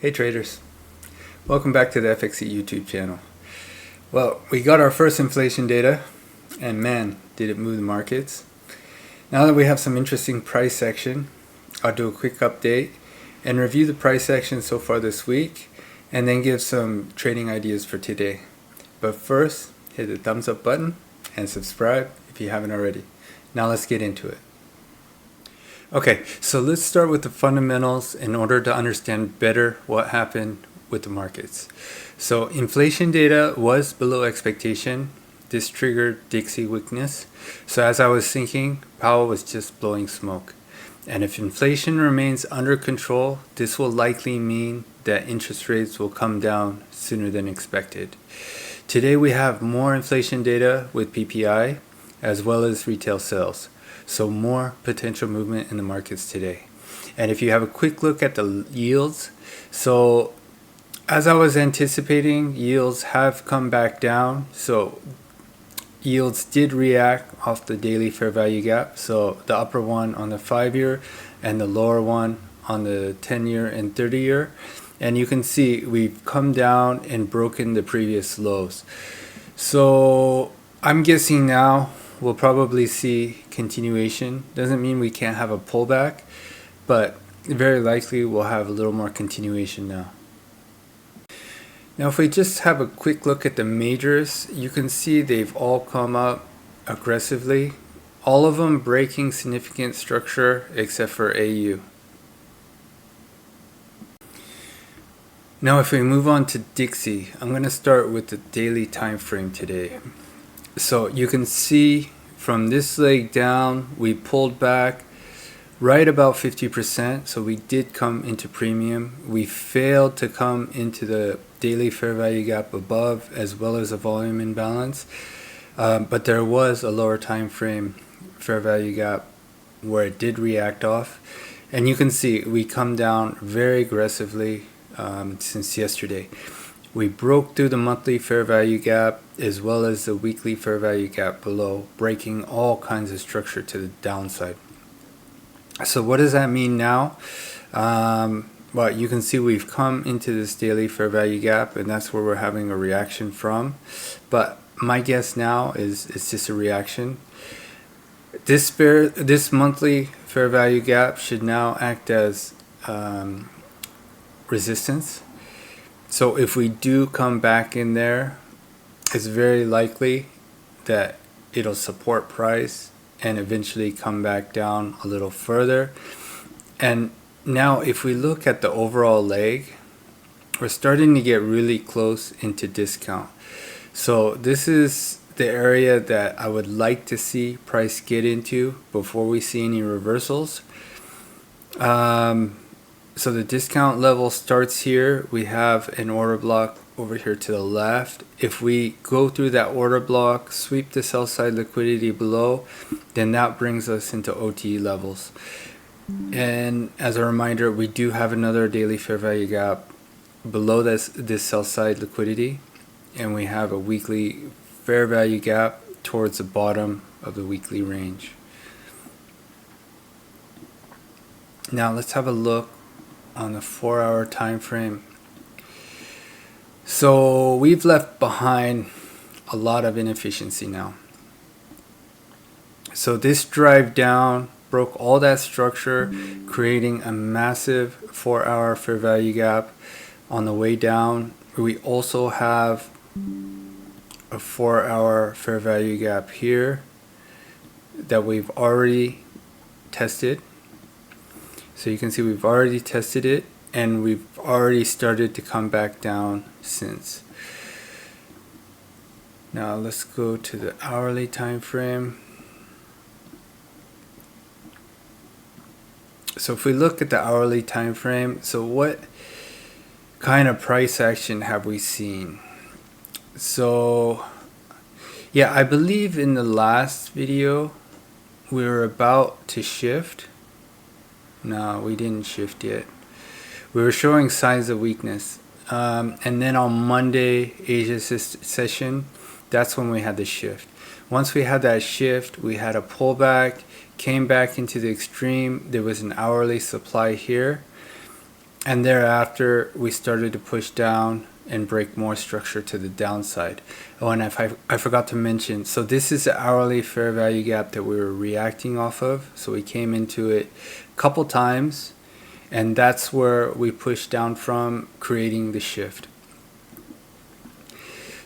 Hey traders, welcome back to the FXE YouTube channel. Well, we got our first inflation data and man, did it move the markets. Now that we have some interesting price action, I'll do a quick update and review the price action so far this week and then give some trading ideas for today. But first, hit the thumbs up button and subscribe if you haven't already. Now let's get into it. Okay, so let's start with the fundamentals in order to understand better what happened with the markets. So inflation data was below expectation. This triggered DXY weakness. So as I was thinking, Powell was just blowing smoke. And if inflation remains under control, this will likely mean that interest rates will come down sooner than expected. Today we have more inflation data with PPI as well as retail sales. So more potential movement in the markets today. And if you have a quick look at the yields, so as I was anticipating, yields have come back down. So yields did react off the daily fair value gap. So the upper one on the 5-year and the lower one on the 10-year and 30-year. And you can see we've come down and broken the previous lows. So I'm guessing now we'll probably see continuation. Doesn't mean we can't have a pullback, but very likely we'll have a little more continuation now. Now if we just have a quick look at the majors, you can see they've all come up aggressively. All of them breaking significant structure except for AU. Now if we move on to DXY, I'm going to start with the daily time frame today. So you can see from this leg down, we pulled back right about 50%. So we did come into premium. We failed to come into the daily fair value gap above as well as a volume imbalance. But there was a lower time frame fair value gap where it did react off. And you can see we come down very aggressively since yesterday. We broke through the monthly fair value gap as well as the weekly fair value gap below, breaking all kinds of structure to the downside. So what does that mean now? Well, you can see we've come into this daily fair value gap and that's where we're having a reaction from. But my guess now is it's just a reaction. This monthly fair value gap should now act as resistance. So if we do come back in there, it's very likely that it'll support price and eventually come back down a little further. And now if we look at the overall leg, we're starting to get really close into discount. So this is the area that I would like to see price get into before we see any reversals. So the discount level starts here. We have an order block over here to the left. If we go through that order block, sweep the sell side liquidity below, then that brings us into OTE levels. And as a reminder, we do have another daily fair value gap below this sell side liquidity, and we have a weekly fair value gap towards the bottom of the weekly range. Now let's have a look on the 4-hour time frame. So we've left behind a lot of inefficiency now. So this drive down broke all that structure, creating a massive 4-hour fair value gap on the way down. We also have a 4-hour fair value gap here that we've already tested. So you can see we've already tested it and we've already started to come back down since. Now let's go to the hourly time frame. So if we look at the hourly time frame, so what kind of price action have we seen? So yeah, I believe in the last video we were about to shift. No, we didn't shift yet. We were showing signs of weakness. And then on Monday, Asia session, that's when we had the shift. Once we had that shift, we had a pullback, came back into the extreme. There was an hourly supply here. and thereafter we started to push down and break more structure to the downside. Oh, and I forgot to mention, so this is the hourly fair value gap that we were reacting off of. So we came into it a couple times, and that's where we pushed down from, creating the shift.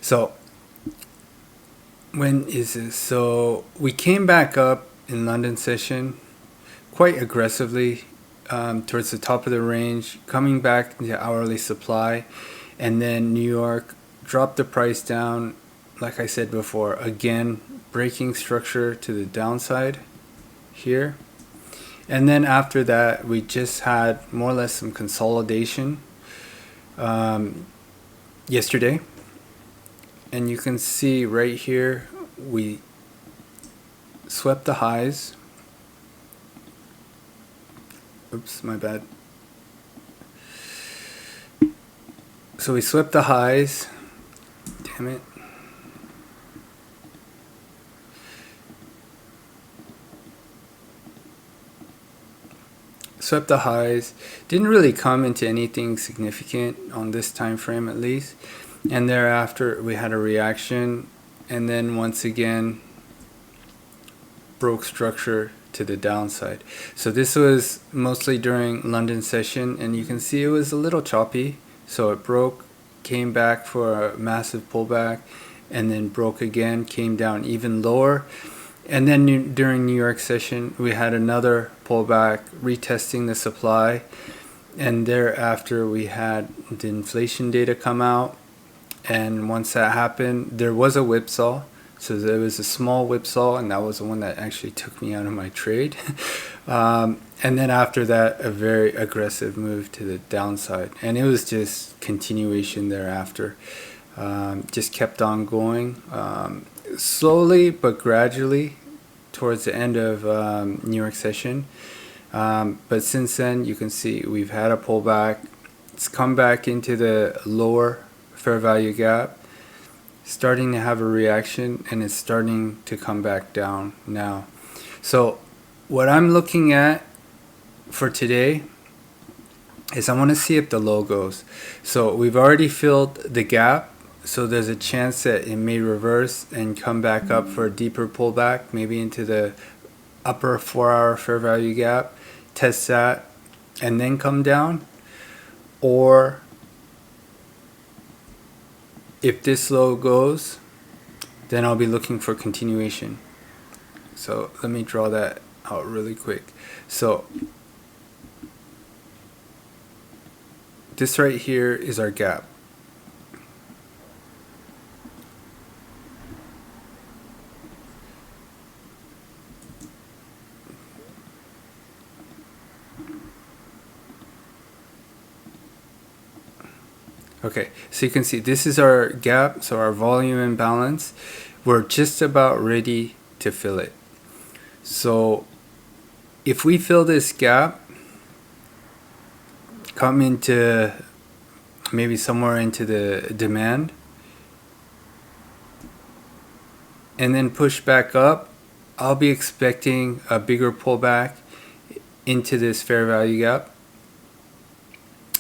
So when is this? So we came back up in London session quite aggressively towards the top of the range, coming back into hourly supply, and then New York dropped the price down, like I said before, again breaking structure to the downside here. And then after that we just had more or less some consolidation yesterday, and you can see right here we swept the highs. Oops, my bad. So we swept the highs. Damn it. Swept the highs. Didn't really come into anything significant on this time frame at least. And thereafter we had a reaction, and then once again broke structure to the downside. So this was mostly during London session, and you can see it was a little choppy. So it broke, came back for a massive pullback, and then broke again, came down even lower. And then during New York session we had another pullback, retesting the supply, and thereafter we had the inflation data come out. And once that happened, there was a whipsaw. So there was a small whipsaw, and that was the one that actually took me out of my trade. And then after that, a very aggressive move to the downside. And it was just continuation thereafter. Just kept on going slowly but gradually towards the end of New York session. But since then, you can see we've had a pullback. It's come back into the lower fair value gap, starting to have a reaction, and it's starting to come back down now. So what I'm looking at for today is I want to see if the low goes. So we've already filled the gap, so there's a chance that it may reverse and come back up for a deeper pullback, maybe into the upper 4-hour fair value gap, test that, and then come down. Or if this low goes, then I'll be looking for continuation. So let me draw that out really quick. So this right here is our gap. Okay, so you can see this is our gap, so our volume imbalance. We're just about ready to fill it. So if we fill this gap, come into maybe somewhere into the demand, and then push back up, I'll be expecting a bigger pullback into this fair value gap,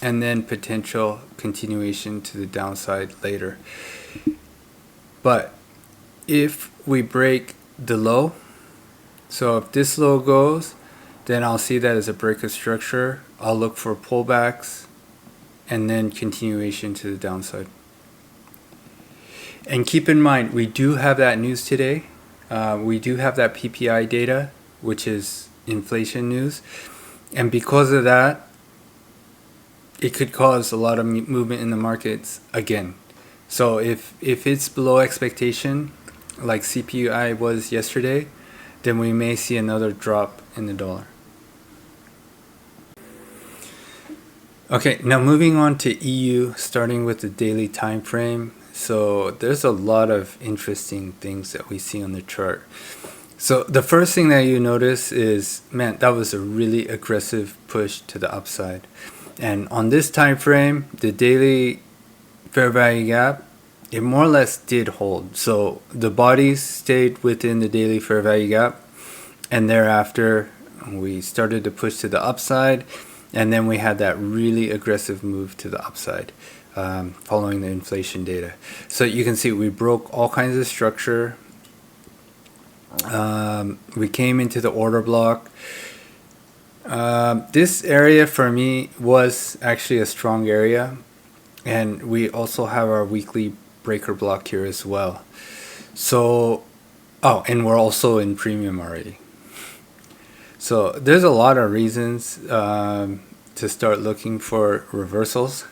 and then potential continuation to the downside later. But if we break the low, so if this low goes, then I'll see that as a break of structure. I'll look for pullbacks and then continuation to the downside. And keep in mind, we do have that news today. We do have that PPI data, which is inflation news. And because of that, it could cause a lot of movement in the markets again. So if it's below expectation, like CPI was yesterday, then we may see another drop in the dollar. Okay, now moving on to EU, starting with the daily time frame. So there's a lot of interesting things that we see on the chart. So the first thing that you notice is, man, that was a really aggressive push to the upside. And on this time frame, the daily fair value gap, it more or less did hold. So the bodies stayed within the daily fair value gap, and thereafter we started to push to the upside, And then we had that really aggressive move to the upside following the inflation data. So you can see we broke all kinds of structure. We came into the order block. This area for me was actually a strong area, and we also have our weekly breaker block here as well. So, oh, and we're also in premium already. So there's a lot of reasons to start looking for reversals.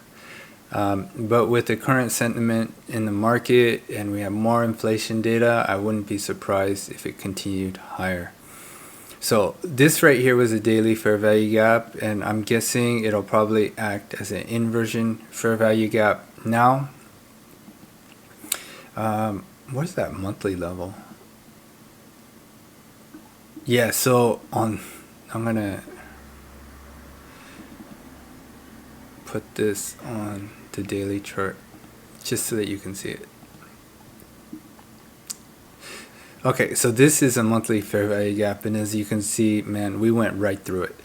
But with the current sentiment in the market and we have more inflation data, I wouldn't be surprised if it continued higher. So this right here was a daily fair value gap, and I'm guessing it'll probably act as an inversion fair value gap now. Where's that monthly level? Yeah, so I'm gonna put this on the daily chart just so that you can see it. Okay, so this is a monthly fair value gap, and as you can see, man, we went right through it.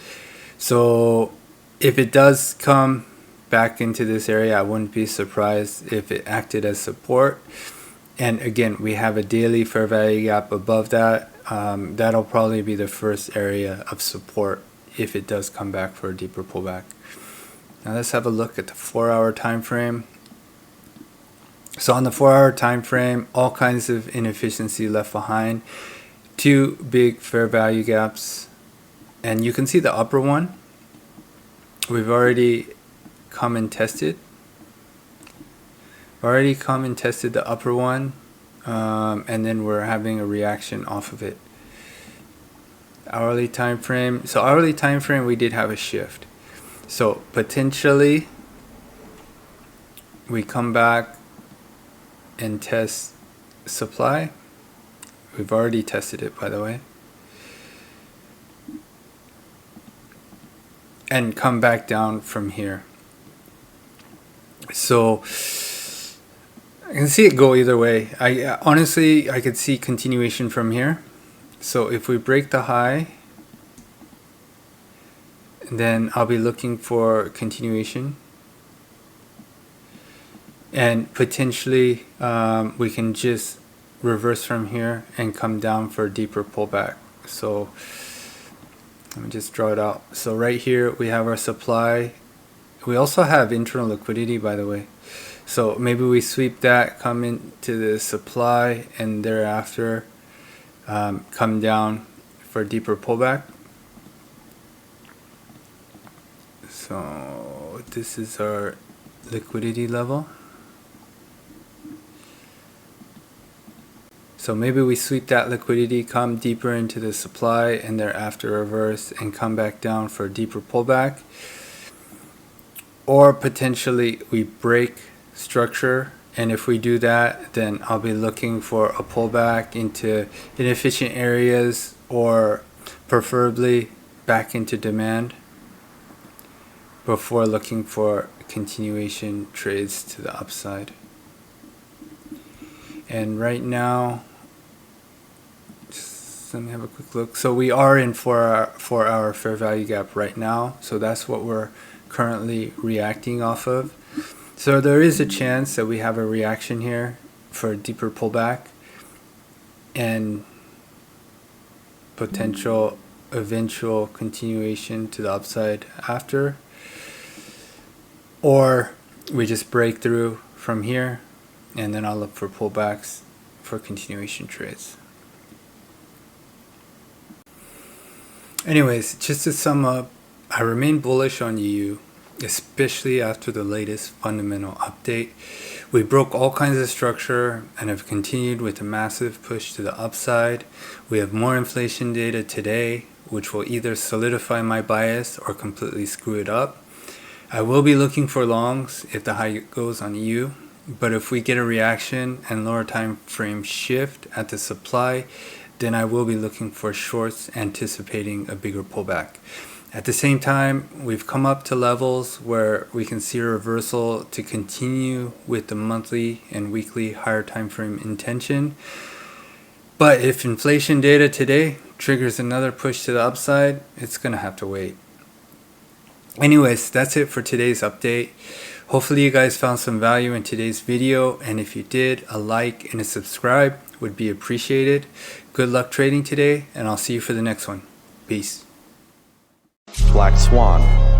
So if it does come back into this area, I wouldn't be surprised if it acted as support. And again, we have a daily fair value gap above that. That'll probably be the first area of support if it does come back for a deeper pullback. Now let's have a look at the 4-hour time frame. So on the 4-hour time frame, all kinds of inefficiency left behind. Two big fair value gaps, and you can see the upper one. We've already come and tested. The upper one, and then we're having a reaction off of it. Hourly time frame. So hourly time frame, we did have a shift. So potentially we come back and test supply. We've already tested it, by the way, and come back down from here. So I can see it go either way. Honestly, I could see continuation from here. So if we break the high, then I'll be looking for continuation, and potentially we can just reverse from here and come down for a deeper pullback. So let me just draw it out. So right here we have our supply. We also have internal liquidity, by the way. So maybe we sweep that, come into the supply, and thereafter come down for a deeper pullback. So this is our liquidity level. So maybe we sweep that liquidity, come deeper into the supply, and thereafter reverse and come back down for a deeper pullback. Or potentially we break structure, and if we do that, then I'll be looking for a pullback into inefficient areas, or preferably back into demand, before looking for continuation trades to the upside. And right now, just let me have a quick look. So we are in 4-hour fair value gap right now, so that's what we're currently reacting off of. So there is a chance that we have a reaction here for a deeper pullback and potential eventual continuation to the upside after, or we just break through from here, and then I'll look for pullbacks for continuation trades. Anyways, just to sum up, I remain bullish on EU, especially after the latest fundamental update. We broke all kinds of structure and have continued with a massive push to the upside. We have more inflation data today, which will either solidify my bias or completely screw it up. I will be looking for longs if the high goes on EU, but if we get a reaction and lower time frame shift at the supply, then I will be looking for shorts anticipating a bigger pullback. At the same time, we've come up to levels where we can see a reversal to continue with the monthly and weekly higher time frame intention. But if inflation data today triggers another push to the upside, it's going to have to wait. Anyways, that's it for today's update. Hopefully you guys found some value in today's video, and if you did, a like and a subscribe would be appreciated. Good luck trading today, and I'll see you for the next one. Peace. Black Swan.